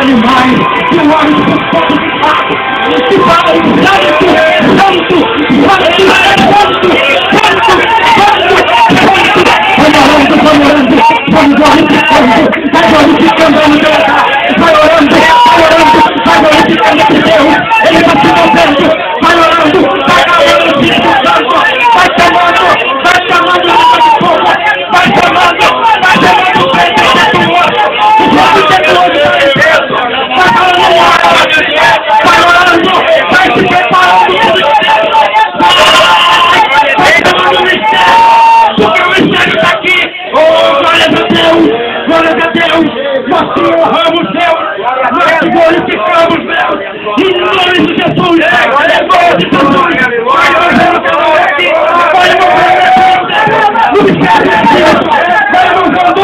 animais, de homens com fogo de fato, que falam santo, santo, santo, santo, vai orando, vamos glorificando, vai glorificando a lugar, vai orando, vai glorificando esse Deus, ele está se movendo, vai orando, vai chamando o Espírito Santo, vai chamando o povo, vai chamando o presidente do outro, o presidente do outro vai orando, vai se preparando, vai chamando o mistério, porque o mistério está aqui. Oh, glória a Deus, nós te honramos, Deus, nós te glorificamos, Deus, em nome de Jesus, em nome de Jesus, vai morrer, no mistério de Deus, vai movendo,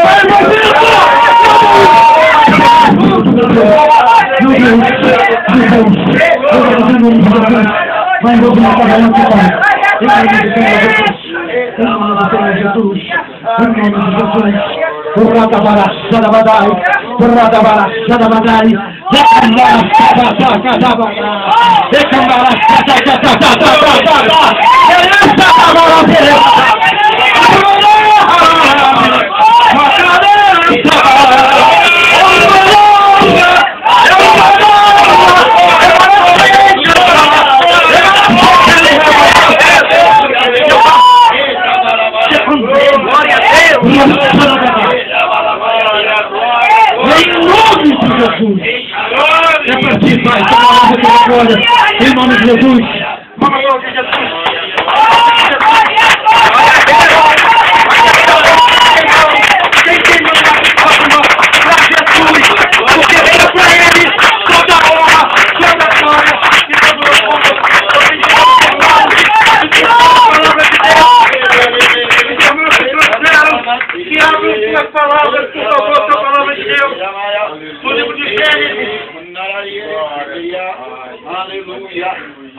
vai movendo, em nome de Jesus.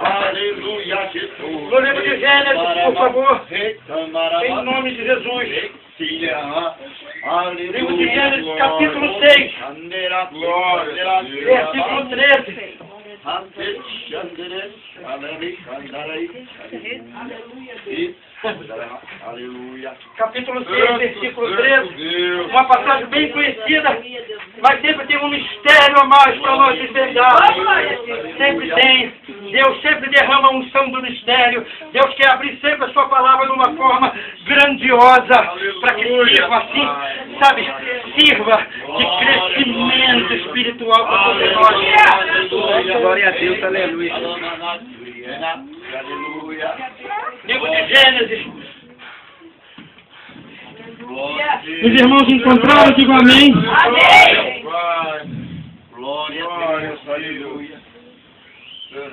Aleluia, Jesus. No livro de Gênesis, por favor. Em nome de Jesus. Livro de Gênesis, capítulo 6. Versículo 13. Aleluia. Capítulo 6, versículo 13. Uma passagem bem conhecida, mas sempre tem um mistério a mais para nós desvendar. Sempre tem. Deus sempre derrama a unção do mistério. Deus quer abrir sempre a sua palavra de uma forma grandiosa, para que sirva assim, sabe, sirva de crescimento espiritual para todos nós. Glória a Deus, aleluia. Aleluia. Livro de Gênesis. Os irmãos encontraram, digam amém. Amém. Glória a Deus, aleluia.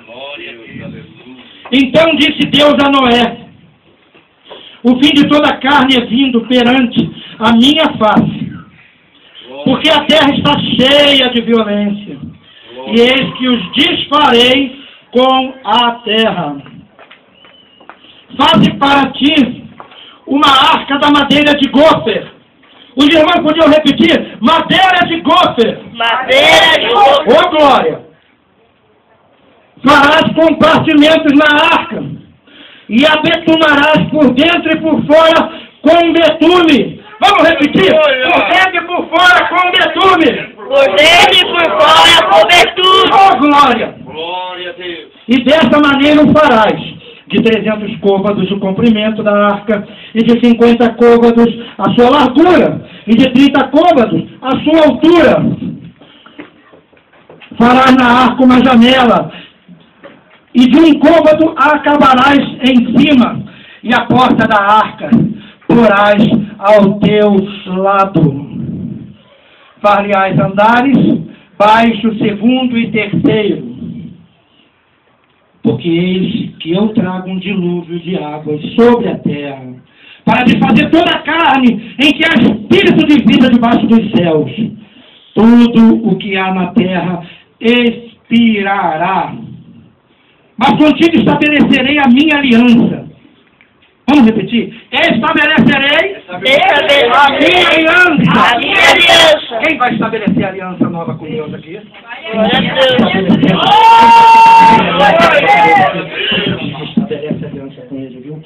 Glória a Deus, aleluia. Então disse Deus a Noé: o fim de toda a carne é vindo perante a minha face, porque a terra está cheia de violência, e eis que os desfarei com a terra. Faze para ti uma arca da madeira de gofer. Os irmãos podiam repetir: madeira de gofer. Madeira de gofer. Ô glória! Farás compartimentos na arca, e a betumarás por dentro e por fora com betume. Vamos repetir? Por dentro e por fora com betume. Por dentro e por fora com betume. Ô glória! Glória a Deus. E dessa maneira o farás: de 300 côvados o comprimento da arca, e de 50 côvados a sua largura, e de 30 côvados a sua altura. Farás na arca uma janela, e de um côvado a acabarás em cima, e a porta da arca porás ao teu lado. Far-lhe-ás andares baixo, segundo e terceiro, porque eis que eu trago um dilúvio de águas sobre a terra, para desfazer toda a carne em que há espírito de vida debaixo dos céus. Tudo o que há na terra expirará. Mas contigo estabelecerei a minha aliança, Vamos repetir? Estabelecerei a minha aliança. A minha aliança. Quem vai estabelecer a aliança nova com Deus aqui? Glória a Deus. Estabelece aliança com Ele, viu?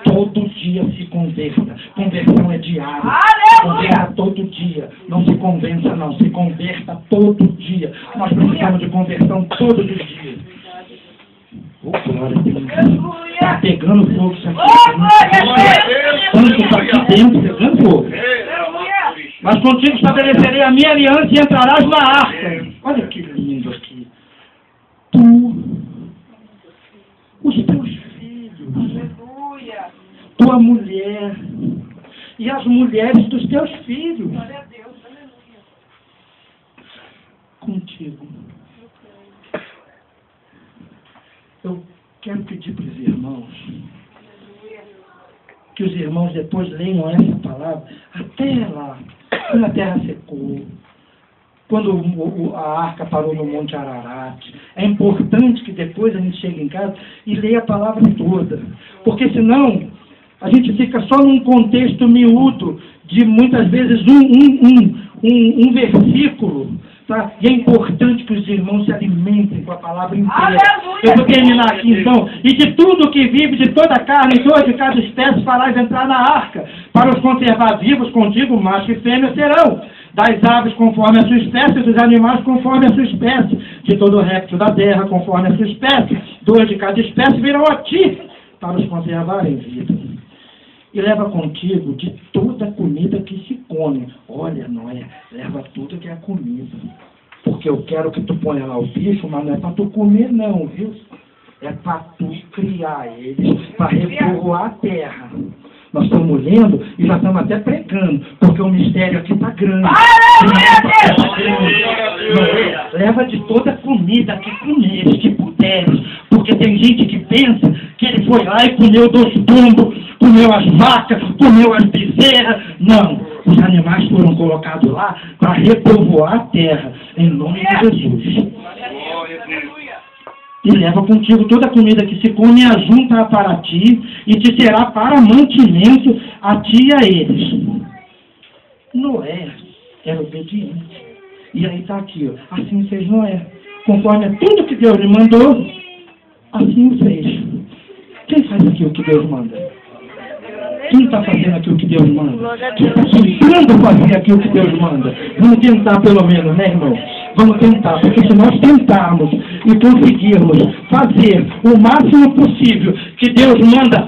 Todo dia se converta. Conversão é diária. Converta todo dia. Não se convença, não. Se converta todo dia. Nós precisamos de conversão todos os dias. Oh, glória a Deus. Está pegando fogo isso aqui. Tanto está aqui dentro, pegando fogo. Mas contigo estabelecerei a minha aliança e entrarás na arca. Olha que lindo aqui. Tu, os teus filhos, tua mulher e as mulheres dos teus filhos. Contigo. Eu quero pedir para os irmãos que os irmãos depois leiam essa palavra até lá, quando a terra secou, quando a arca parou no Monte Ararat. É importante que depois a gente chegue em casa e leia a palavra toda, porque senão a gente fica só num contexto miúdo de muitas vezes um versículo. Tá? E é importante que os irmãos se alimentem com a palavra inteira. Eu vou terminar aqui então. E de tudo que vive, de toda a carne, e de cada espécie, farás entrar na arca, para os conservar vivos contigo, macho e fêmea serão. Das aves conforme a sua espécie, dos animais conforme a sua espécie, de todo o réptil da terra conforme a sua espécie. 2 de cada espécie virão a ti, para os conservar em vida. E leva contigo de toda a comida que se come. Olha, Noé, leva tudo que é comida. Porque eu quero que tu ponha lá o bicho, mas não é para tu comer não, viu? É para tu criar eles, para repovoar a terra. Nós estamos lendo e já estamos até pregando, porque o mistério aqui está grande. Leva de toda a comida que comeres, que puderes, porque tem gente que pensa que ele foi lá e comeu 2 pombos, comeu as vacas, comeu as bezerras. Não, os animais foram colocados lá para repovoar a terra, em nome de Jesus. E leva contigo toda a comida que se come e ajunta-a para ti, e te será para mantimento a ti e a eles. Noé era obediente. E aí está aqui, ó, assim fez Noé. Conforme a tudo que Deus lhe mandou, assim fez. Quem faz aqui o que Deus manda? Quem está fazendo aqui o que Deus manda? Quem está tentando fazer aqui o que Deus manda? Vamos tentar pelo menos, né, irmão? Vamos tentar, porque se nós tentarmos e conseguirmos fazer o máximo possível que Deus manda,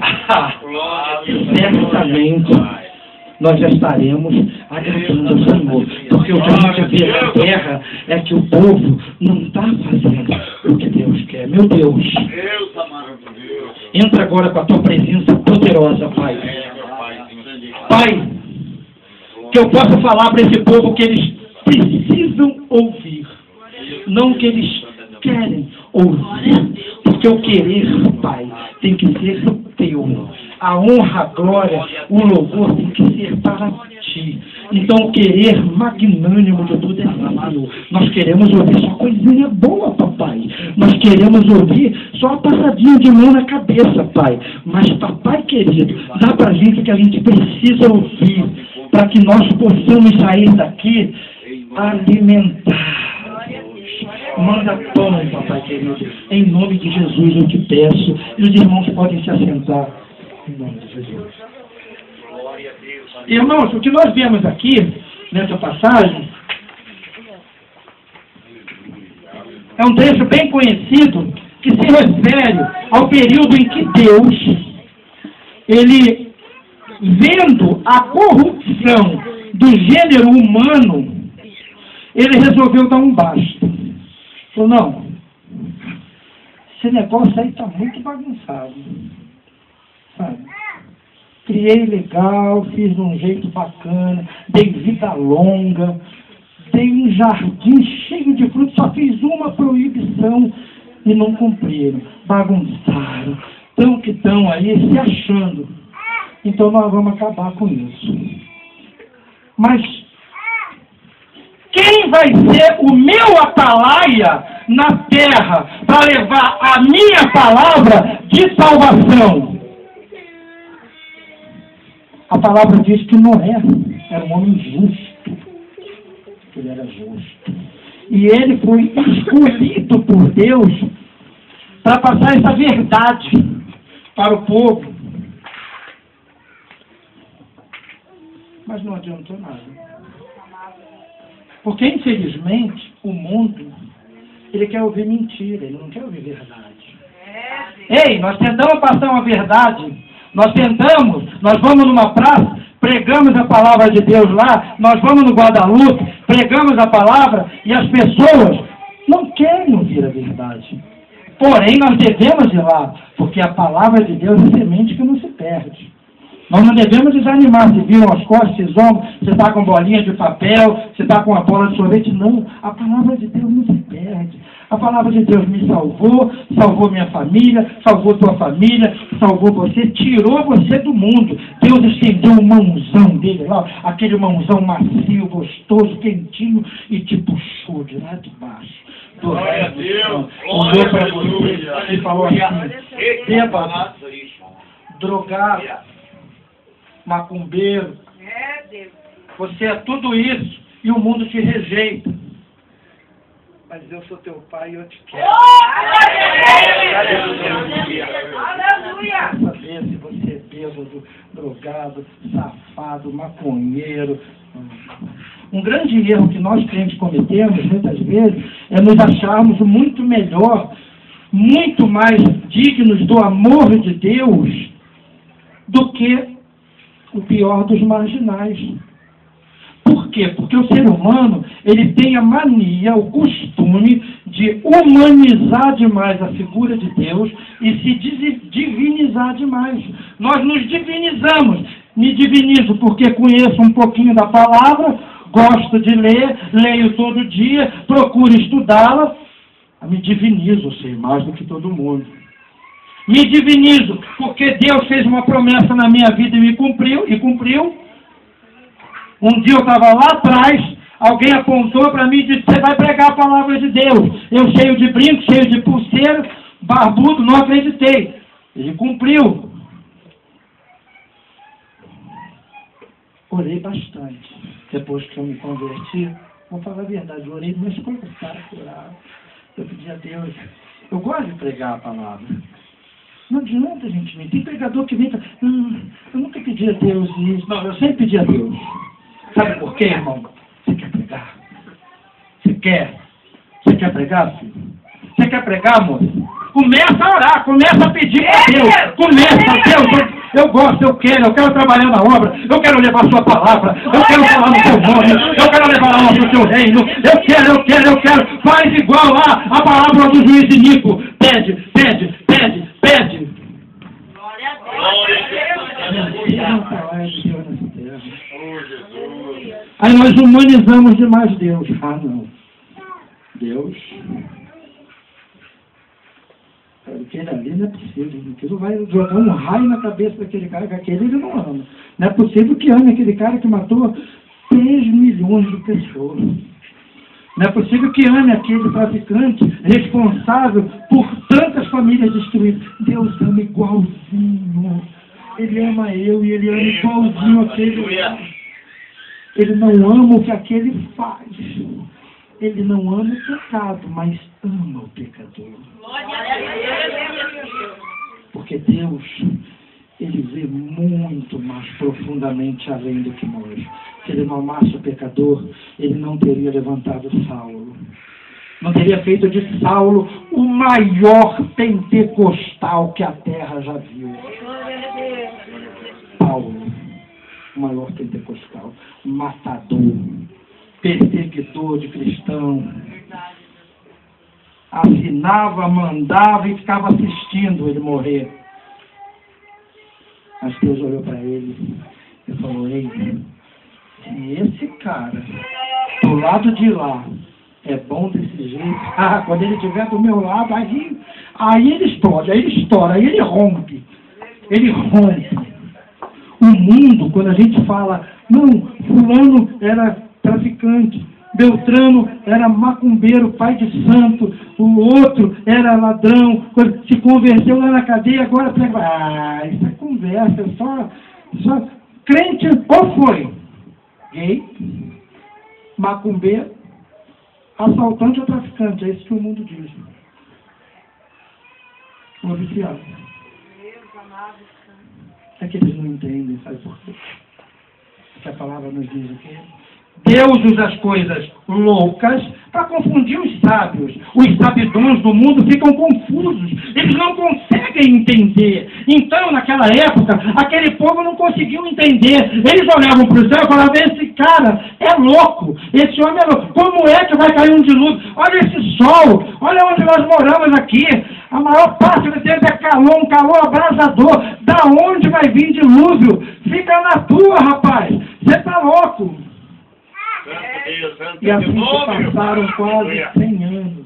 certamente nós já estaremos agradando ao Senhor. Porque o que a gente vê na terra é que o povo não está fazendo o que Deus quer. Meu Deus, entra agora com a tua presença poderosa, Pai. Pai, que eu possa falar para esse povo que eles precisam ouvir, não o que eles querem ouvir, porque o querer, Pai, tem que ser teu. A honra, a glória, o louvor tem que ser para ti. Então o querer magnânimo de tudo é teu. Nós queremos ouvir só coisinha boa, papai. Nós queremos ouvir só a passadinha de mão na cabeça, Pai. Mas, papai querido, dá pra gente o que a gente precisa ouvir, para que nós possamos sair daqui alimentar. Manda pão, papai querido. Em nome de Jesus eu te peço. E os irmãos podem se assentar. Em nome de Jesus. Irmãos, o que nós vemos aqui, nessa passagem, é um trecho bem conhecido que se refere ao período em que Deus, ele, vendo a corrupção do gênero humano, ele resolveu dar um basta. Falou, não, esse negócio aí está muito bagunçado. Sabe? Criei legal, fiz de um jeito bacana, dei vida longa, dei um jardim cheio de frutos, só fiz uma proibição e não cumpriram. Bagunçaram, tão que estão aí se achando. Então nós vamos acabar com isso. Mas quem vai ser o meu atalaia na terra para levar a minha palavra de salvação? A palavra diz que Noé era um homem justo. Ele era justo. E ele foi escolhido por Deus para passar essa verdade para o povo. Mas não adiantou nada. Porque, infelizmente, o mundo, ele quer ouvir mentira, ele não quer ouvir verdade. Ei, nós tentamos passar uma verdade, nós vamos numa praça, pregamos a palavra de Deus lá, nós vamos no Guadalupe, pregamos a palavra e as pessoas não querem ouvir a verdade. Porém, nós devemos ir lá, porque a palavra de Deus é semente que não se perde. Nós não devemos desanimar, se viram as costas, se zombam, você está com bolinha de papel, você está com uma bola de sorvete. Não, a palavra de Deus não se perde. A palavra de Deus me salvou, salvou minha família, salvou tua família, salvou você, tirou você do mundo. Deus estendeu o mãozão dele lá, aquele mãozão macio, gostoso, quentinho, e te puxou de lá de baixo. Glória a Deus, olhou para você e falou assim: bêbado, drogado, macumbeiro, você é tudo isso e o mundo te rejeita. Mas eu sou teu pai e eu te quero. Aleluia! Saber se você é bêbado, drogado, safado, maconheiro. Um grande erro que nós crentes cometemos muitas vezes é nos acharmos muito melhor, muito mais dignos do amor de Deus do que o pior dos marginais. Por quê? Porque o ser humano, ele tem a mania, o costume de humanizar demais a figura de Deus e se divinizar demais. Nós nos divinizamos. Me divinizo porque conheço um pouquinho da palavra, gosto de ler, leio todo dia, procuro estudá-la. Me divinizo, sei mais do que todo mundo. Me divinizo porque Deus fez uma promessa na minha vida e cumpriu. Um dia eu estava lá atrás, alguém apontou para mim e disse: você vai pregar a palavra de Deus. Eu cheio de brinco, cheio de pulseira, barbudo, não acreditei. Ele cumpriu. Orei bastante. Depois que eu me converti, vou falar a verdade, eu orei meus para curar. Eu pedi a Deus. Eu gosto de pregar a palavra. Não adianta, gente. Tem pregador que vem para... eu nunca pedi a Deus isso. Não, eu sempre pedi a Deus. Sabe por quê, irmão? Você quer pregar? Você quer pregar, filho? Você quer pregar, moço? Começa a orar, começa a pedir para Deus. Começa, Deus, eu gosto, eu quero trabalhar na obra, eu quero levar a sua palavra, eu quero falar no seu nome, eu quero levar a alma para o seu reino, eu quero. Faz igual lá a palavra do juiz Inico. Pede. Glória a Deus! Aí nós humanizamos demais Deus. Ah, não. Deus. Aquele ali não é possível. Aquilo vai jogar um raio na cabeça daquele cara, que aquele ele não ama. Não é possível que ame aquele cara que matou 3 milhões de pessoas. Não é possível que ame aquele traficante responsável por tantas famílias destruídas. Deus ama igualzinho. Ele ama eu e ele ama igualzinho aquele. Ele não ama o que aquele faz. Ele não ama o pecado, mas ama o pecador. Porque Deus, ele vê muito mais profundamente além do que nós. Se ele não amasse o pecador, ele não teria levantado Saulo. Não teria feito de Saulo o maior pentecostal que a terra já viu. Paulo, o maior pentecostal, matador, perseguidor de cristão. Assinava, mandava e ficava assistindo ele morrer. Mas Deus olhou para ele e falou: ei, se esse cara do lado de lá é bom desse jeito, quando ele estiver do meu lado, aí ele explode, aí ele estoura, aí ele rompe. Ele rompe. O mundo, quando a gente fala, não, fulano era traficante, Beltrano era macumbeiro, pai de santo, o outro era ladrão, se converteu lá na cadeia, agora pega. Isso é conversa, só crente ou foi gay, macumbeiro, assaltante ou traficante. É isso que o mundo diz. Ou viciado. É que eles não entendem, sabe por quê? Que a palavra nos diz o quê? Deus usa as coisas loucas para confundir os sábios. Os sabidões do mundo ficam confusos. Eles não conseguem entender. Então, naquela época, aquele povo não conseguiu entender. Eles olhavam para o céu e falavam, esse cara é louco. Esse homem é louco. Como é que vai cair um dilúvio? Olha esse sol. Olha onde nós moramos aqui. A maior parte do tempo é calor, um calor abrasador. Da onde vai vir dilúvio? Fica na tua, rapaz. Você está louco. E assim se passaram quase 100 anos.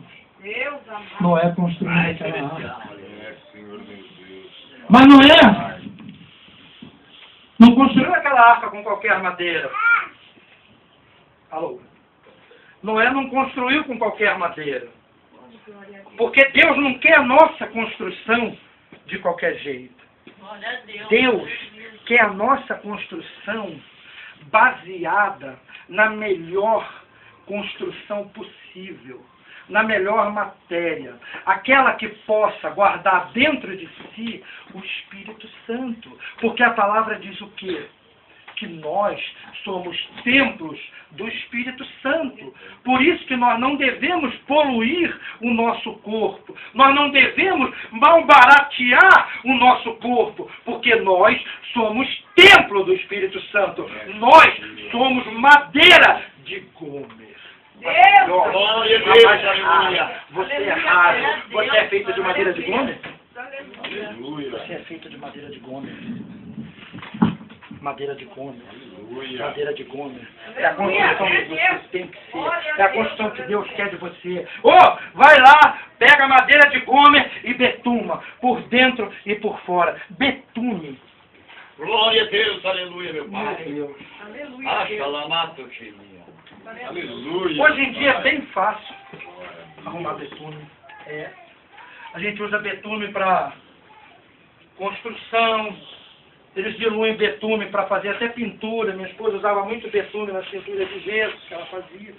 Noé construindo aquela arca. Mas Noé não construiu aquela arca com qualquer madeira. Alô? Noé não construiu com qualquer madeira. Porque Deus não quer a nossa construção de qualquer jeito. Deus quer a nossa construção baseada na melhor construção possível, na melhor matéria, aquela que possa guardar dentro de si o Espírito Santo, porque a palavra diz o quê? Que nós somos templos do Espírito Santo. Por isso que nós não devemos poluir o nosso corpo. Nós não devemos malbaratear o nosso corpo, porque nós somos templo do Espírito Santo. Nós somos madeira de Gomer. Você é raro. Você é feito de madeira de Gomer? Você é feito de madeira de Gomer. Madeira de Gomer. Madeira de Gomer. É a construção que você tem que ser. É a construção que Deus quer de você. Vai lá, pega a madeira de Gomer e betuma. Por dentro e por fora. Betume. Glória a Deus, aleluia, meu Pai. Deus. Aleluia. Hoje em dia é bem fácil arrumar betume. A gente usa betume para construção. Eles diluem betume para fazer até pintura. Minha esposa usava muito betume nas pinturas de gesso que ela fazia.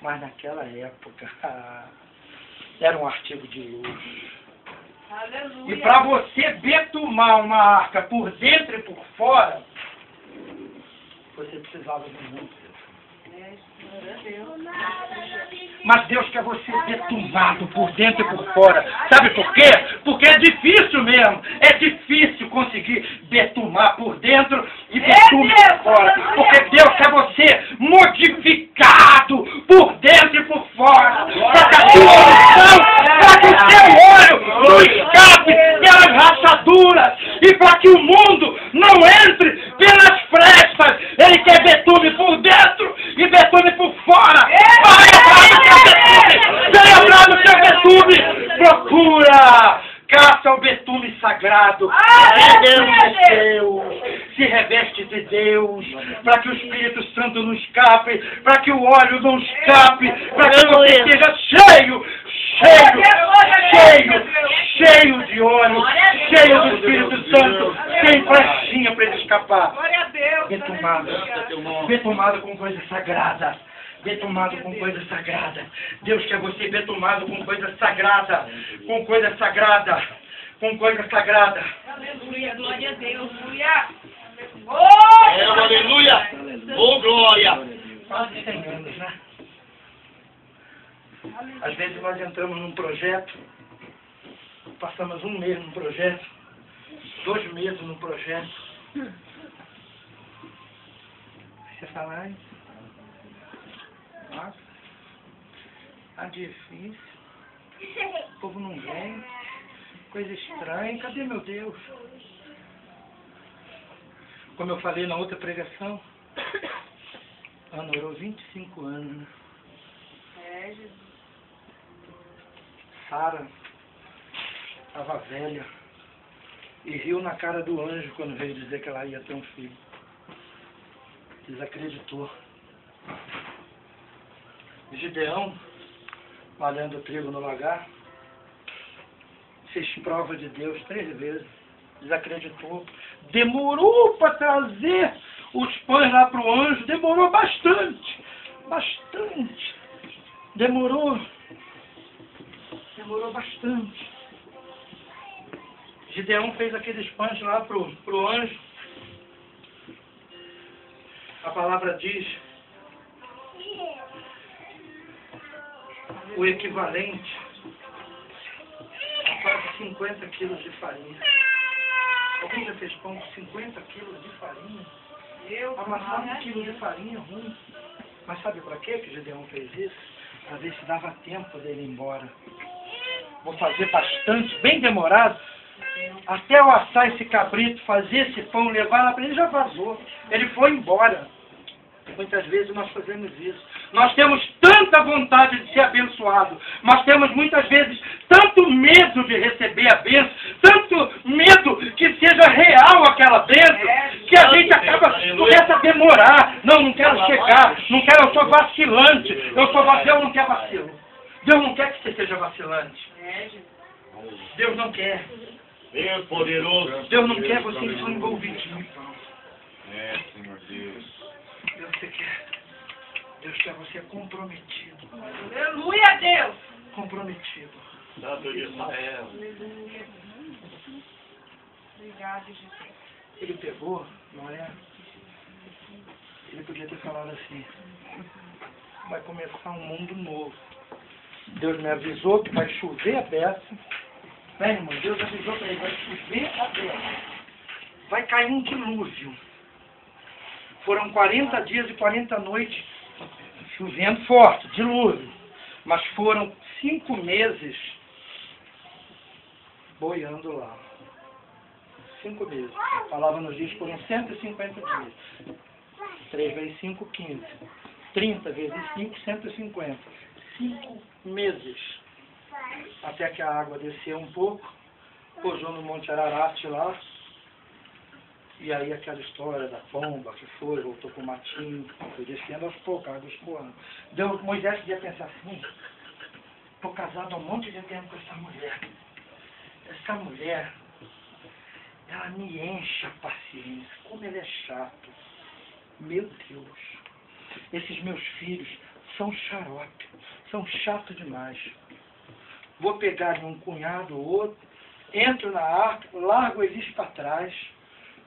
Mas naquela época era um artigo de luxo. Aleluia. E para você betumar uma arca por dentro e por fora, você precisava de muito. Mas Deus quer você betumado por dentro e por fora. Sabe por quê? Porque é difícil mesmo. É difícil conseguir betumar por dentro e betume por fora. Porque Deus quer você modificado por dentro e por fora. Para que a sua unção, para que o seu olho não escape pelas rachaduras e para que o mundo não entre pelas frestas. Ele quer betume por dentro e betume por fora. Venha atrás do seu betume. Procura. Caça o betume sagrado. Se reveste de Deus. Para que o Espírito Santo não escape. Para que o óleo não escape. Para que você esteja cheio de óleo. Cheio do Espírito Santo. Sem flechinha para ele escapar. Betumado com coisa sagrada. Betumado com coisa sagrada. Deus quer você betumado com coisa sagrada. Com coisa sagrada. Com coisa sagrada. Aleluia, glória a Deus. Aleluia. Aleluia. Oh, glória. Quase 100 anos, né? Às vezes nós entramos num projeto, passamos 1 mês num projeto, 2 meses num projeto. Você fala, ai, nossa, tá difícil, o povo não vem, coisa estranha, cadê meu Deus? Como eu falei na outra pregação, ela orou 25 anos, né? Jesus. Sara estava velha e riu na cara do anjo quando veio dizer que ela ia ter um filho. Desacreditou. Gideão, malhando o trigo no lagar, fez prova de Deus 3 vezes. Desacreditou. Demorou para trazer os pães lá para o anjo, demorou bastante. Demorou bastante. Gideão fez aqueles pães lá pro anjo. A palavra diz o equivalente a quase 50 quilos de farinha. Alguém já fez pão com 50 quilos de farinha? Amassar 1 quilo de farinha ruim. Mas sabe para que Gideão fez isso? Para ver se dava tempo dele ir embora. Vou fazer bastante, bem demorado, até eu assar esse cabrito, fazer esse pão, levar lá para ele, já vazou. Ele foi embora. Muitas vezes nós fazemos isso. Nós temos tanta vontade de ser abençoado, mas temos muitas vezes tanto medo de receber a bênção, tanto medo que seja real aquela bênção, que a gente acaba, começa a demorar. Não quero chegar, eu sou vacilante, Deus não quer vacilo. Deus não quer que você seja vacilante. Deus não quer. Deus poderoso. Deus não quer você envolvidinho. Senhor Deus. Deus quer você comprometido. Aleluia, Deus. Comprometido. Santo de Israel. Obrigado, Jesus. Ele pegou, não é? Ele podia ter falado assim: vai começar um mundo novo. Deus me avisou que vai chover a beça. Né, irmão? Deus avisou para ele: vai chover a beça. Vai cair um dilúvio. Foram 40 dias e 40 noites chovendo forte, dilúvio. Mas foram 5 meses boiando lá. 5 meses. A palavra nos diz que foram 150 dias. 3 vezes 5, 15. 30 vezes 5, 150. 5 meses. Até que a água desceu um pouco, pousou no Monte Ararat lá. E aí aquela história da pomba que foi, voltou com o matinho, foi descendo aos poucos, a água escoando. Moisés podia pensar assim: estou casado há um monte de tempo com essa mulher. Essa mulher, ela me enche a paciência. Como ele é chato. Meu Deus. Esses meus filhos são xarope. São chatos demais. Vou pegar um cunhado ou outro, entro na arca, largo eles para trás.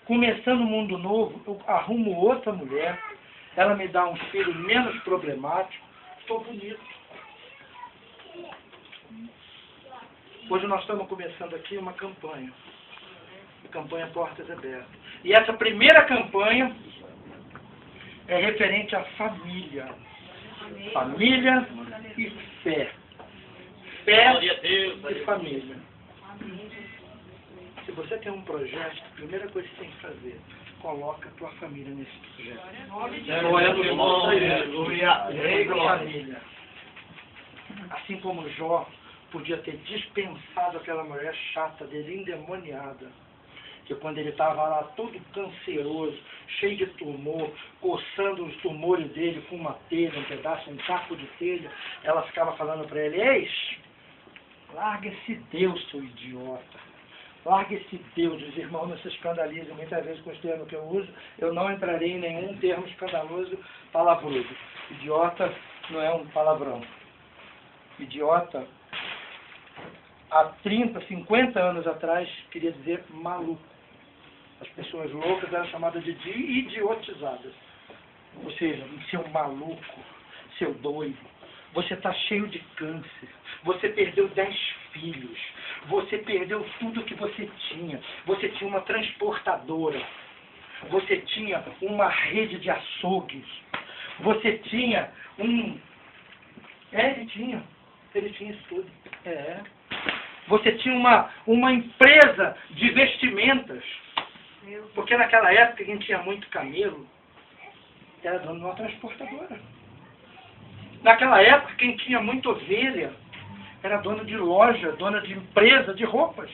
Começando um mundo novo, eu arrumo outra mulher. Ela me dá um filho menos problemático. Estou bonito. Hoje nós estamos começando aqui uma campanha. A campanha Portas Abertas. E essa primeira campanha é referente à família. Família e fé. Fé e família. Se você tem um projeto, a primeira coisa que você tem que fazer, coloca a tua família nesse projeto. Família. Assim como Jó podia ter dispensado aquela mulher chata dele, endemoniada, que quando ele estava lá todo canceroso, cheio de tumor, coçando os tumores dele com uma telha, um pedaço, um caco de telha, ela ficava falando para ele: eis, larga esse Deus, seu idiota. Larga esse Deus. Os irmãos não se escandalizam muitas vezes com os termos que eu uso. Eu não entrarei em nenhum termo escandaloso palavroso. Idiota não é um palavrão. Idiota, há 30, 50 anos atrás, queria dizer maluco. As pessoas loucas eram chamadas de idiotizadas. Ou seja, seu maluco, seu doido. Você está cheio de câncer. Você perdeu 10 filhos. Você perdeu tudo que você tinha. Você tinha uma transportadora. Você tinha uma rede de açougues. Você tinha um... Ele tinha isso tudo. Você tinha uma empresa de vestimentas. Porque naquela época quem tinha muito camelo era dono de uma transportadora. Naquela época quem tinha muita ovelha era dono de loja, dona de empresa de roupas.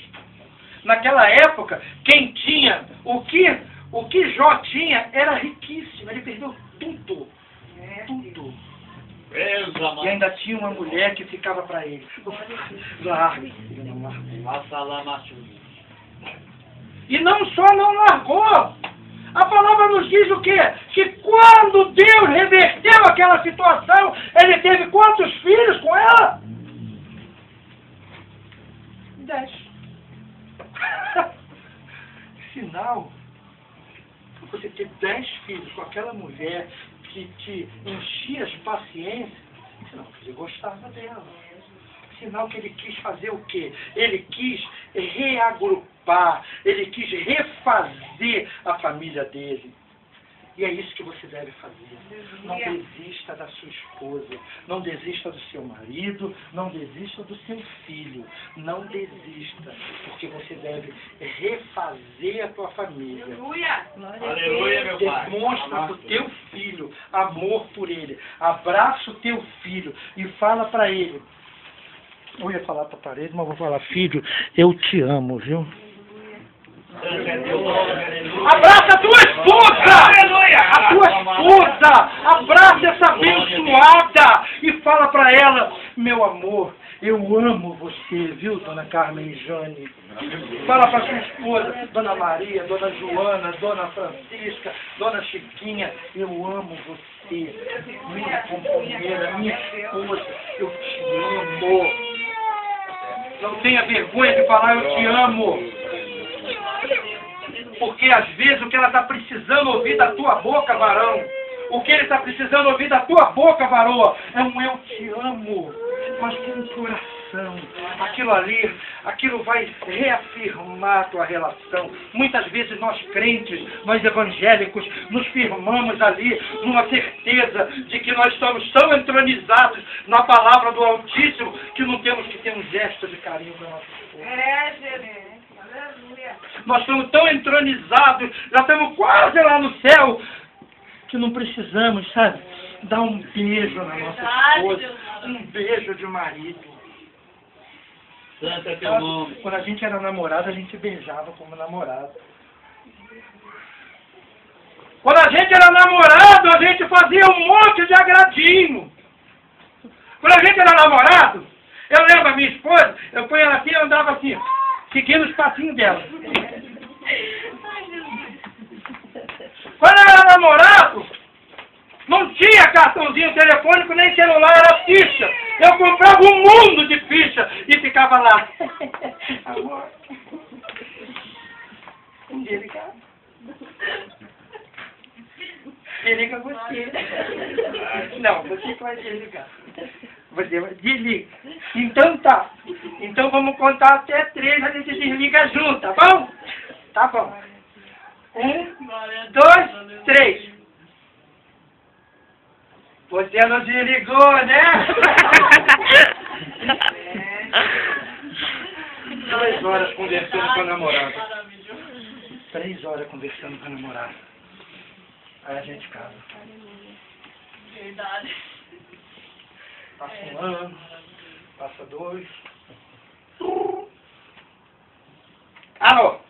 Naquela época quem tinha o que Jó tinha era riquíssimo. Ele perdeu tudo. Tudo. E ainda tinha uma mulher que ficava para ele. Largue. E não só não largou. A palavra nos diz o quê? Que quando Deus reverteu aquela situação, ele teve quantos filhos com ela? 10. Sinal, você ter 10 filhos com aquela mulher que te enchia de paciência, sinal que você gostava dela. Sinal que ele quis fazer o quê? Ele quis reagrupar, ele quis refazer a família dele. E é isso que você deve fazer. Não desista da sua esposa, não desista do seu marido, não desista do seu filho. Não desista, porque você deve refazer a tua família. Aleluia, meu pai. Demonstra para o teu filho amor por ele. Abraça o teu filho e fala para ele. Eu ia falar para a parede, mas vou falar, filho, eu te amo, viu? Abraça a tua esposa! A tua esposa! Abraça essa abençoada! E fala para ela, meu amor, eu amo você, viu, dona Carmen e Jane? Fala para sua esposa, dona Maria, dona Joana, dona Francisca, dona Chiquinha, eu amo você, minha companheira, minha esposa, eu te amo. Não tenha vergonha de falar eu te amo. Porque às vezes o que ela está precisando ouvir da tua boca, varão, o que ele está precisando ouvir da tua boca, varoa, é um eu te amo, mas com o coração. Aquilo ali, aquilo vai reafirmar a tua relação. Muitas vezes nós crentes, nós evangélicos, nos firmamos ali numa certeza de que nós estamos tão entronizados na palavra do Altíssimo que não temos que ter um gesto de carinho para nossa esposa. Nós estamos tão entronizados, já estamos quase lá no céu, que não precisamos, sabe, dar um beijo na nossa esposa, um beijo de marido. Santa teu nome. Quando a gente era namorado, a gente beijava como namorado. Quando a gente era namorado, a gente fazia um monte de agradinho. Quando a gente era namorado, eu lembro a minha esposa, eu ponho ela aqui e andava assim, seguindo os passinhos dela. Quando eu era namorado, não tinha cartãozinho telefônico, nem celular, era ficha. Eu comprava um mundo de ficha e ficava lá. Amor, um dia ligar. Desliga você. Não, você que vai desligar. Você vai desliga. Então tá. Então vamos contar até 3, a gente desliga junto, tá bom? Tá bom. 1, 2, 3. Você não desligou, né? 2 horas conversando com a namorada. 3 horas conversando com a namorada. Aí a gente casa. Verdade. Passa 1 ano, passa 2. Alô?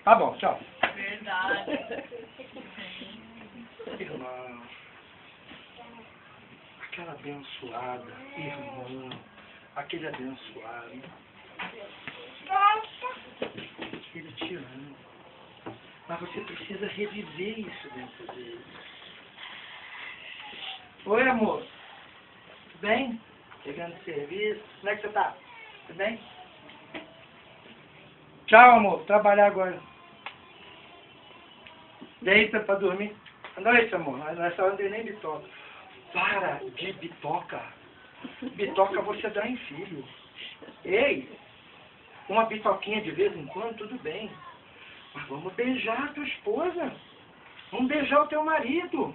Tá bom, tchau. Verdade. Irmão, aquela abençoada, irmão, aquele abençoado, ele te ama, mas você precisa reviver isso dentro dele. Oi, amor, tudo bem? Chegando de serviço, como é que você tá? Tudo bem? Tchau, amor, trabalhar agora. Deita pra dormir. À noite, amor, nessa hora não tem nem bitoca. Para de bitoca. Bitoca você dá em filho. Ei, uma bitoquinha de vez em quando, tudo bem. Mas vamos beijar a tua esposa. Vamos beijar o teu marido.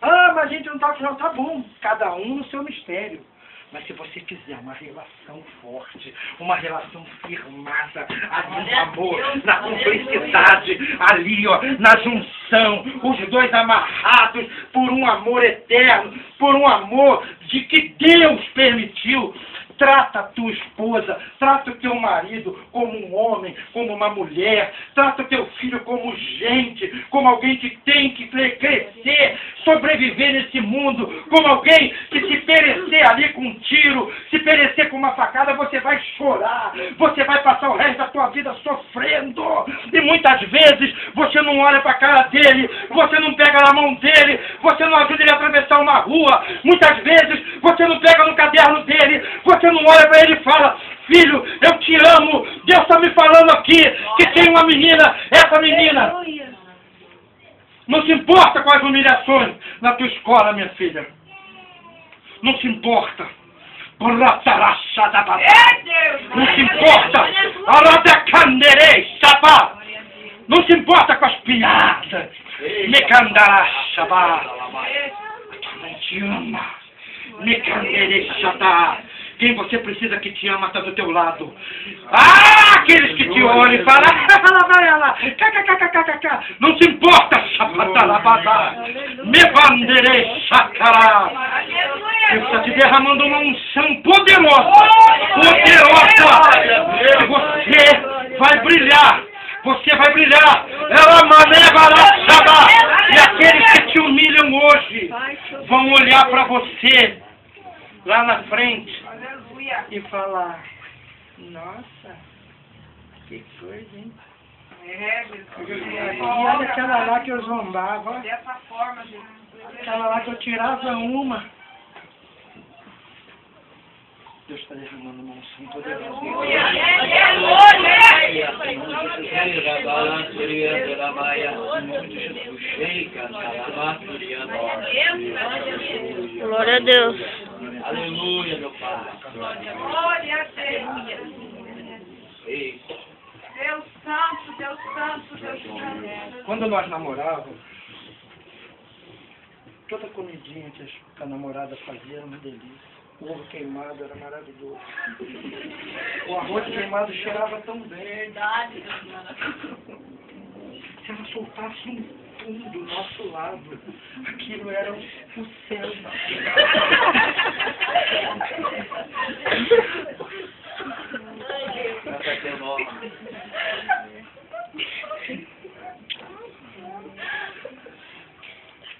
Ah, mas a gente não tá bom. Cada um no seu mistério. Mas se você fizer uma relação forte, uma relação firmada, ali no amor, na cumplicidade, ali ó, na junção, os dois amarrados por um amor eterno, por um amor de que Deus permitiu, Trata a tua esposa, trata o teu marido como um homem, como uma mulher, trata o teu filho como gente, como alguém que tem que crescer, sobreviver nesse mundo, como alguém que se perecer ali com um tiro, se perecer com uma facada, você vai chorar, você vai passar o resto da tua vida sofrendo, e muitas vezes você não olha para a cara dele, você não pega na mão dele, você não ajuda ele a atravessar uma rua, muitas vezes você não pega no caderno dele, você não olha para ele e fala: filho, eu te amo, Deus está me falando aqui que tem uma menina, essa menina não se importa com as humilhações na tua escola, minha filha, não se importa, não se importa, não se importa com as piadas, mãe te ama, quem você precisa que te ama está do teu lado. Ah, aqueles que te olham e falam: ela vai lá, não se importa, Deus está te derramando uma unção poderosa, e você vai brilhar. Você vai brilhar. Ela manevará. E aqueles que te humilham hoje vão olhar para você lá na frente e falar: nossa, que coisa, hein? E olha aquela lá que eu zombava. Dessa forma, gente. Aquela lá que eu tirava uma. Deus está derramando uma unção poderosa. Glória a Deus. Aleluia, meu Pai. Glória a Deus. Deus santo, Deus santo, Deus santo. Quando nós namorávamos, toda comidinha que a namorada fazia era uma delícia. O ovo queimado era maravilhoso. O arroz queimado cheirava tão bem. Verdade, Se ela soltasse um pum do nosso lado, aquilo era o céu.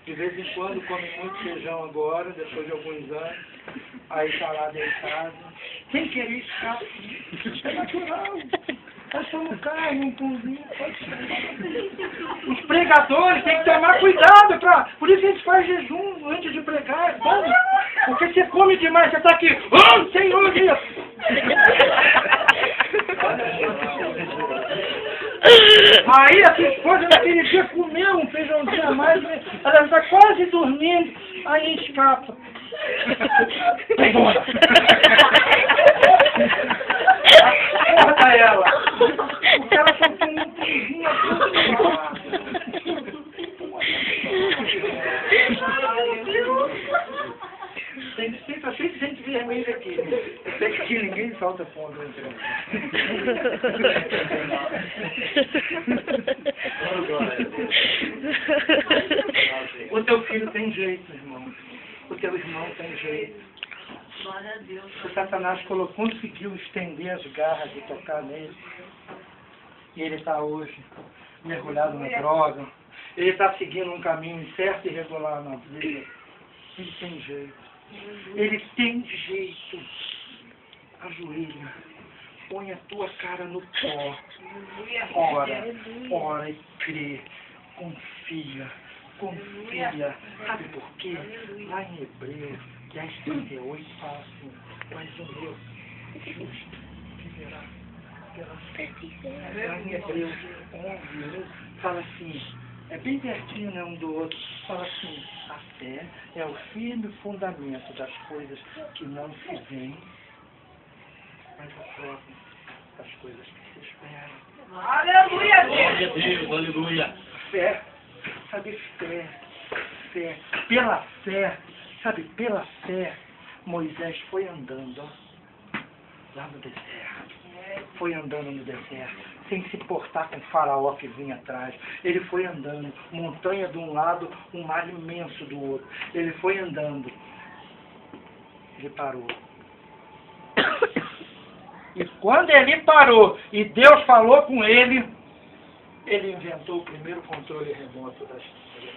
De vez em quando come muito feijão agora, depois de alguns anos, aí está lá deitado, sem querer escapar. É natural. Nós somos carne, um pãozinho. Os pregadores têm que tomar cuidado, por isso a gente faz jejum antes de pregar, é bom. Porque você come demais, você está aqui, oh, Senhor Deus! Aí a sua esposa naquele dia comeu um feijãozinho a mais, ela está quase dormindo, aí escapa. Pegona! Corta ela! Porque ela só tem um pãozinho Tá cheio de gente vermelha aqui. Até que aqui ninguém solta fundo. O teu filho tem jeito, irmão. O teu irmão tem jeito. Glória a Deus. O Satanás conseguiu estender as garras e tocar nele. E ele está hoje mergulhado na droga. Ele está seguindo um caminho incerto e irregular na vida. Ele tem jeito. Ele tem jeito. Ajoelha. Põe a tua cara no pó. Ora e crê. Confia. Sabe por quê? Lá em Hebreus 10:38 fala assim: mas o meu justo viverá pela fé. Lá em Hebreus 11:1 fala assim, é bem pertinho, né, um do outro, fala assim: a fé é o firme fundamento das coisas que não se veem, mas o próprio das coisas que se esperam. Aleluia, Deus, aleluia. Fé, sabe, fé. Pela fé, sabe, pela fé, Moisés foi andando, ó, lá no deserto. Foi andando no deserto, sem se portar com o faraó que vinha atrás. Ele foi andando, montanha de um lado, um mar imenso do outro. Ele foi andando. Ele parou. E quando ele parou e Deus falou com ele inventou o primeiro controle remoto da história.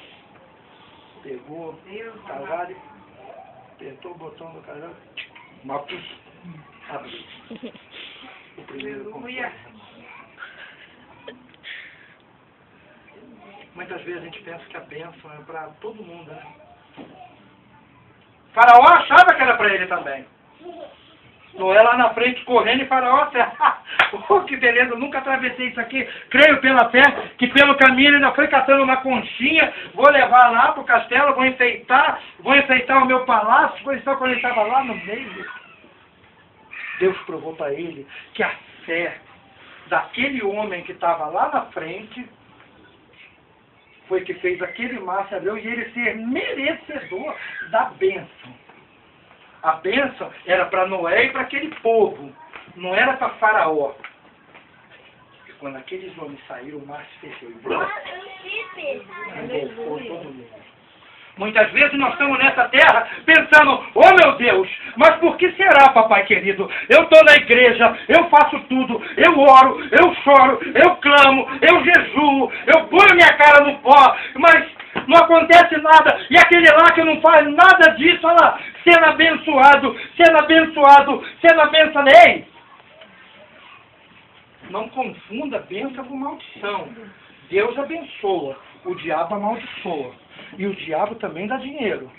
Pegou o cavalo, apertou o botão do cavalo, abriu. O primeiro controle. Muitas vezes a gente pensa que a bênção é para todo mundo, né? Faraó achava que era para ele também. Noé lá na frente correndo e Faraó, oh, que beleza, eu nunca atravessei isso aqui. Creio pela fé que pelo caminho ele ainda foi catando uma conchinha, vou levar lá pro castelo, vou enfeitar o meu palácio, foi só quando ele estava lá no meio. Deus provou para ele que a fé daquele homem que estava lá na frente foi que fez aquele mar se abrir e ele ser merecedor da bênção. A bênção era para Noé e para aquele povo, não era para Faraó. E quando aqueles homens saíram, o mar se fechou e engolfou todo mundo. Muitas vezes nós estamos nessa terra pensando, oh meu Deus, mas por que será, papai querido? Eu estou na igreja, eu faço tudo, eu oro, eu choro, eu clamo, eu jejuo, eu ponho minha cara no pó, mas não acontece nada. E aquele lá que não faz nada disso, olha lá, sendo abençoado, sendo abençoado, sendo abençoado. Ei! Não confunda bênção com maldição. Deus abençoa, o diabo amaldiçoa. E o diabo também dá dinheiro.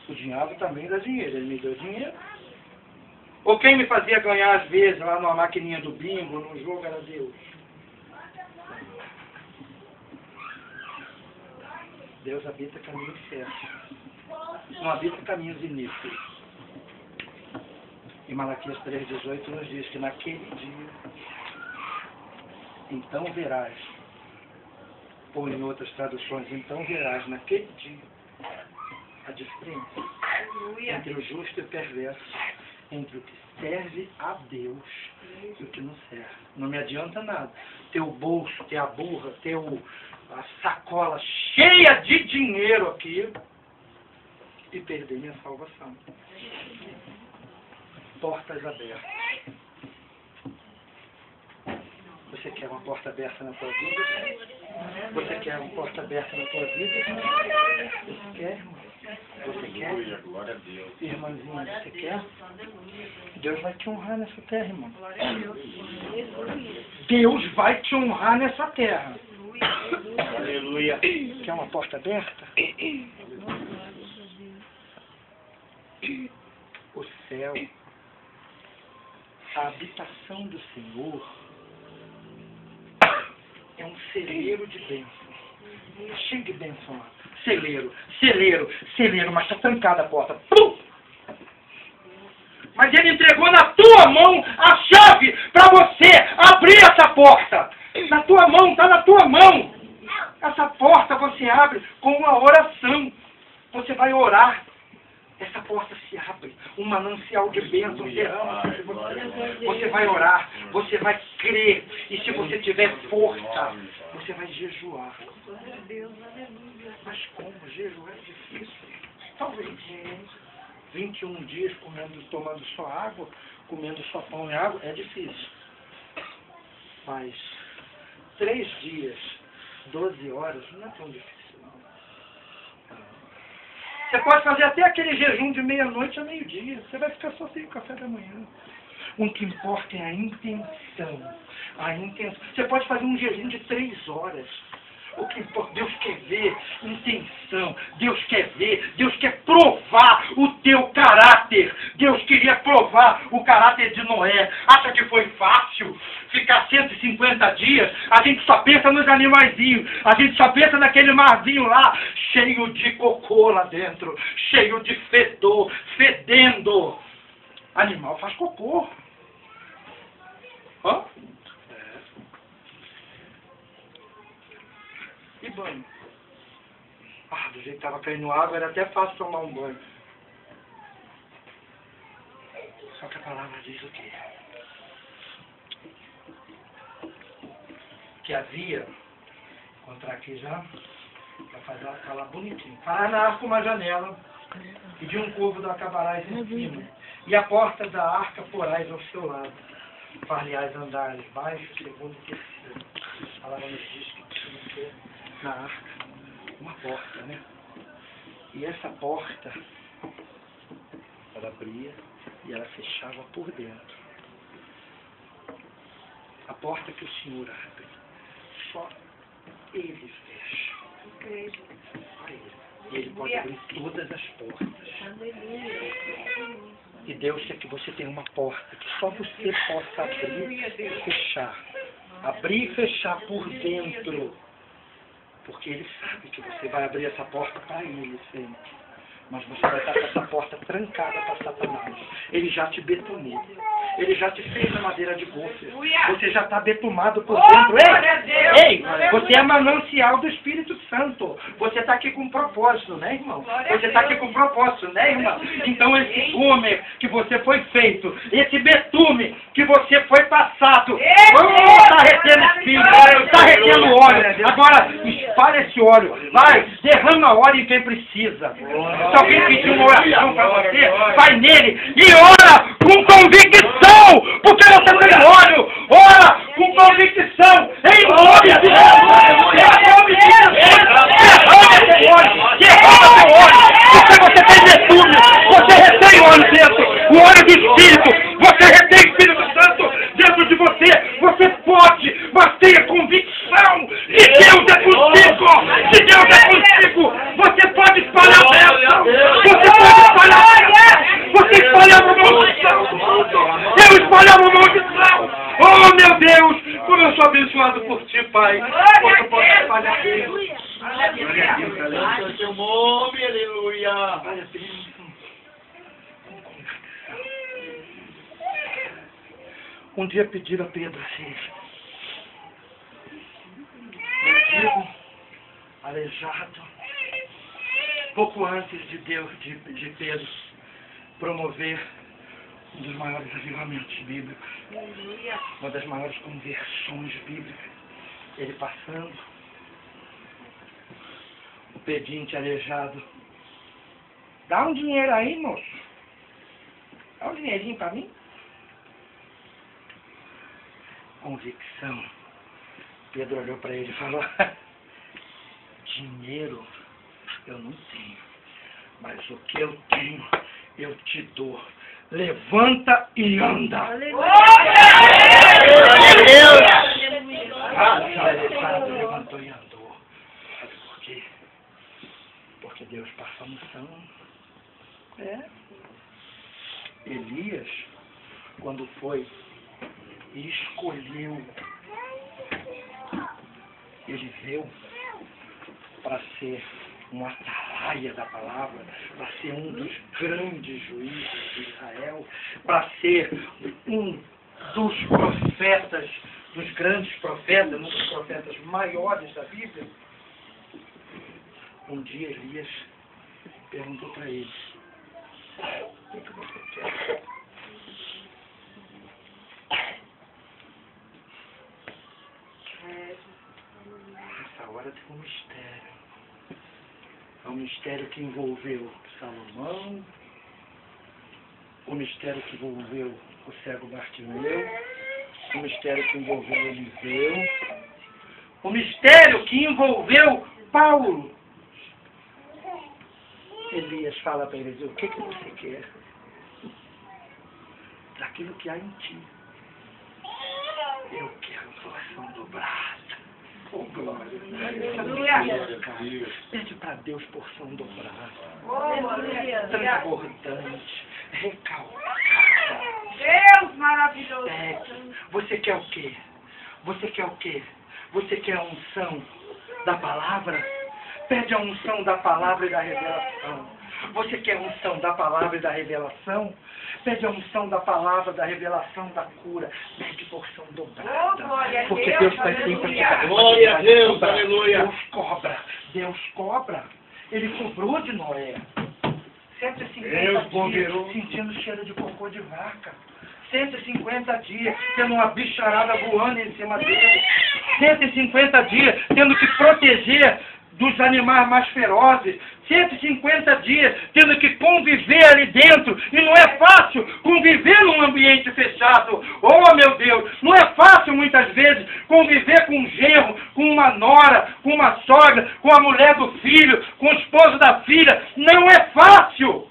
O diabo também dá dinheiro. Ele me deu dinheiro. Ou quem me fazia ganhar às vezes lá numa maquininha do bingo, num jogo, era Deus. Deus habita caminhos certos. Não habita caminhos iníquos. E Malaquias 3,18 nos diz que naquele dia, então verás. Ou em outras traduções, então verás naquele dia a diferença entre o justo e o perverso, entre o que serve a Deus e o que não serve. Não me adianta nada ter o bolso, ter a burra, ter a sacola cheia de dinheiro aqui e perder minha salvação. Portas abertas. Você quer uma porta aberta na tua vida? Você quer uma porta aberta na tua vida? Você quer, irmão? Você quer? Irmãzinho, você quer? Deus vai te honrar nessa terra, irmão. Deus vai te honrar nessa terra. Aleluia. Quer uma porta aberta? O céu, a habitação do Senhor, é um celeiro de bênção. Cheio de bênção lá. Celeiro, mas está trancada a porta. Pum! Mas ele entregou na tua mão a chave para você abrir essa porta. Na tua mão, está na tua mão. Essa porta você abre com uma oração. Você vai orar. Essa porta se abre, um manancial de bênção derrama sobre você. Você vai orar, você vai crer, e se você tiver força, você vai jejuar. Mas como? Jejuar é difícil. Talvez 21 dias tomando só água, comendo só pão e água, é difícil. Mas 3 dias, 12 horas, não é tão difícil. Você pode fazer até aquele jejum de meia-noite a meio-dia. Você vai ficar só sem o café da manhã. O que importa é a intenção. A intenção. Você pode fazer um jejum de 3 horas. O que importa, Deus quer ver intenção. Deus quer ver. Deus quer provar o teu caráter. Deus queria provar o caráter de Noé. Acha que foi fácil ficar 150 dias? A gente só pensa nos animaizinhos. A gente só pensa naquele marzinho lá, cheio de cocô lá dentro. Cheio de fedor, fedendo. Animal faz cocô. Hã? E banho? Do jeito que estava caindo água, era até fácil tomar um banho. Só que a palavra diz o quê? Que havia, vou entrar aqui já, para fazer ela falar bonitinho. Para na arca uma janela, e de um corvo não acabarás em cima, e a porta da arca porás ao seu lado. Far-lhe-ás andares baixo, segundo e terceiro. A palavra nos diz que tinha que ter na arca uma porta, né? E essa porta, ela abria e ela fechava por dentro. A porta que o Senhor abre, só Ele fecha. Só Ele. E Ele pode abrir todas as portas. E Deus quer que você tenha uma porta que só você possa abrir e fechar. Abrir e fechar por dentro. Porque Ele sabe que você vai abrir essa porta para Ele sempre. Mas você vai estar com essa porta trancada para Satanás. Ele já te betumou. Ele já te fez a madeira de gofer. Você já está betumado por dentro. Ei, você é manancial do Espírito Santo. Você está aqui com um propósito, né, irmão? Você está aqui com um propósito, né, irmão? Então esse betume que você foi feito, esse betume que você foi passado, está retendo espírito, está retendo óleo. Agora espalha esse óleo. Vai, derrama óleo em quem precisa. Se alguém pedir uma oração para você, vai nele e ora com convicção, porque você tem óleo. Ora com convicção, em nome de Deus. Em nome de Jesus. Derrama esse óleo. Derrama esse óleo. Porque você tem betume. Você retém óleo dentro. O óleo do Espírito. Você retém o Espírito Santo dentro de você. Você pode, mas tenha convicção que Deus é contigo. Que Deus é contigo. Você pode espalhar a bênção. Você pode espalhar a bênção. Você espalhava uma maldição. Eu espalhava uma maldição. Oh, meu Deus, como eu sou abençoado por ti, Pai. Como eu posso espalhar a bênção. Glória a Deus, aleluia. Seu nome, aleluia. Olha, bênção. Um dia pediram a Pedro assim, mendigo, aleijado, pouco antes de Deus, de Pedro promover um dos maiores avivamentos bíblicos, uma das maiores conversões bíblicas, ele passando, o pedinte aleijado, dá um dinheiro aí, moço, dá um dinheirinho para mim. Convicção. Pedro olhou para ele e falou, dinheiro eu não tenho, mas o que eu tenho eu te dou. Levanta e anda. Aleluia. Levantou e andou. Sabe por quê? Porque Deus passa a unção. Elias, quando foi e escolheu Eliseu para ser um atalaia da palavra, para ser um dos grandes juízes de Israel, para ser um dos profetas, dos grandes profetas, um dos profetas maiores da Bíblia. Um dia Elias perguntou para ele, o que você quer? Essa hora tem um mistério. É um mistério que envolveu Salomão, o mistério que envolveu o cego Bartimeu, o mistério que envolveu Eliseu, o mistério que envolveu Paulo. Elias fala para Eliseu, o que você quer? Daquilo que há em ti. Eu quero porção dobrada. Oh, glória. Pede para Deus porção dobrada. Transbordante. Recalcada. Deus maravilhoso. Pede. Você quer o quê? Você quer o quê? Você quer a unção da palavra? Pede a unção da palavra e da revelação. Você quer a unção da palavra e da revelação? Pede a unção da palavra, da revelação, da cura. Pede porção dobrada. Porque Deus está sempre para Glória a Deus, aleluia. Deus cobra. Deus cobra. Ele cobrou de Noé. 150 dias sentindo cheiro de cocô de vaca. 150 dias tendo uma bicharada voando em cima dele. 150 dias tendo que proteger dos animais mais ferozes. 150 dias tendo que conviver ali dentro. E não é fácil conviver num ambiente fechado. Oh, meu Deus, não é fácil muitas vezes conviver com um genro, com uma nora, com uma sogra, com a mulher do filho, com o esposo da filha. Não é fácil.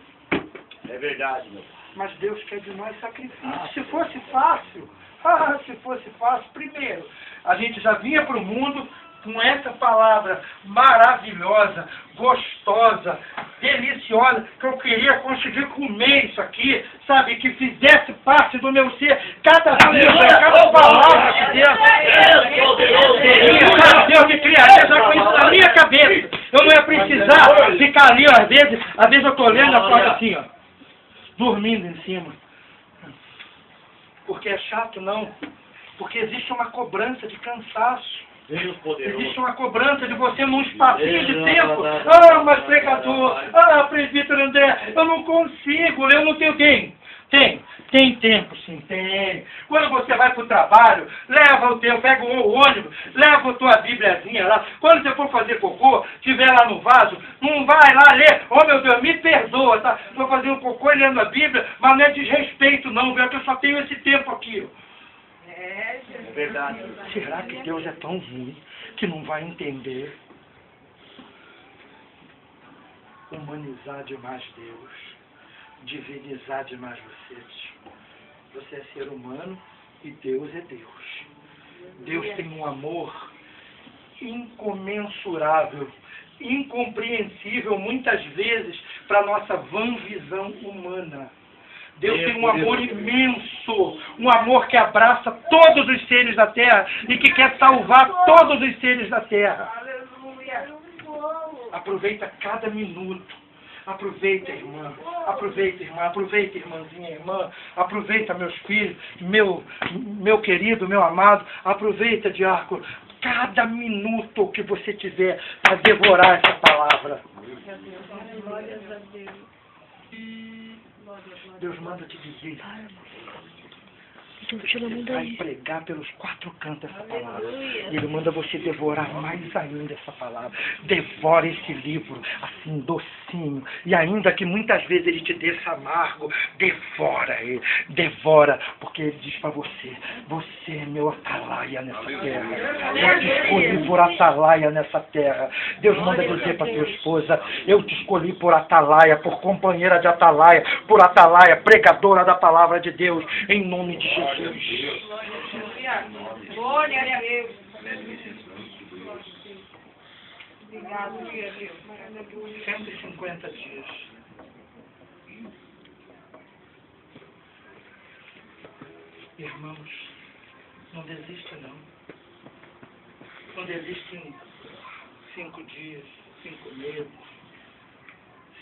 É verdade, meu pai. Mas Deus quer de nós sacrifício. Se fosse fácil, se fosse fácil, primeiro, a gente já vinha para o mundo com essa palavra maravilhosa, gostosa, deliciosa, que eu queria conseguir comer isso aqui, sabe, que fizesse parte do meu ser, cada dia, cada palavra de Deus. Deus me criaria já com isso na minha cabeça. Eu não ia precisar ficar ali, ó, às vezes eu estou lendo a porta assim, ó, dormindo em cima. Porque é chato, não. Porque existe uma cobrança de cansaço. Existe uma cobrança de você num espacinho de tempo. Ah, mas pregador, presbítero André, eu não consigo, eu não tenho tempo. Tem tempo, sim, tem. Quando você vai para o trabalho, leva o teu, pega o ônibus, leva a tua bíbliazinha lá. Quando você for fazer cocô, estiver lá no vaso, não vai lá ler. Oh, meu Deus, me perdoa, tá? Estou fazendo cocô e lendo a Bíblia, mas não é desrespeito, não, viu? Que eu só tenho esse tempo aqui. É verdade. Será que Deus é tão ruim que não vai entender? Humanizar demais Deus. Divinizar demais você. Você é ser humano e Deus é Deus. Deus tem um amor incomensurável, incompreensível muitas vezes para a nossa vã visão humana. Deus tem um amor imenso, um amor que abraça todos os seres da terra e que quer salvar todos os seres da terra. Aproveita cada minuto. Aproveita, irmã. Aproveita, irmã. Aproveita, irmãzinha, irmã. Aproveita, meus filhos, meu querido, meu amado. Aproveita, diácono, cada minuto que você tiver para devorar essa palavra. Deus manda te dizer. Você vai pregar pelos 4 cantos essa palavra. E Ele manda você devorar mais ainda essa palavra. Devora esse livro, assim, docinho. E ainda que muitas vezes ele te deixa amargo, devora ele. Devora, porque ele diz para você, você é meu atalaia nessa terra. Eu te escolhi por atalaia nessa terra. Deus manda dizer para tua esposa, eu te escolhi por atalaia, por companheira de atalaia, por atalaia, pregadora da palavra de Deus, em nome de Jesus. Glória a Deus. Obrigado, Deus. 150 dias. Irmãos, não desista não. Não desista em 5 dias, 5 meses,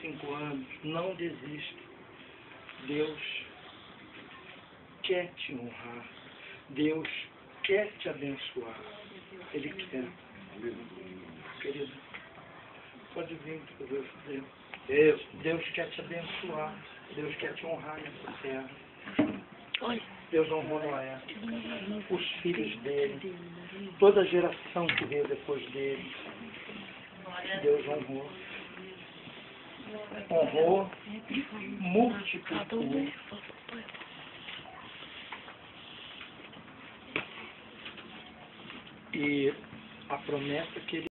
5 anos. Não desista. Deus quer te honrar. Deus quer te abençoar. Ele quer. Querido, pode vir para Deus. Deus quer te abençoar. Deus quer te honrar nessa terra. Deus honrou Noé, os filhos dele, toda a geração que veio depois dele. Deus honrou. Honrou, multiplicou. E a promessa que ele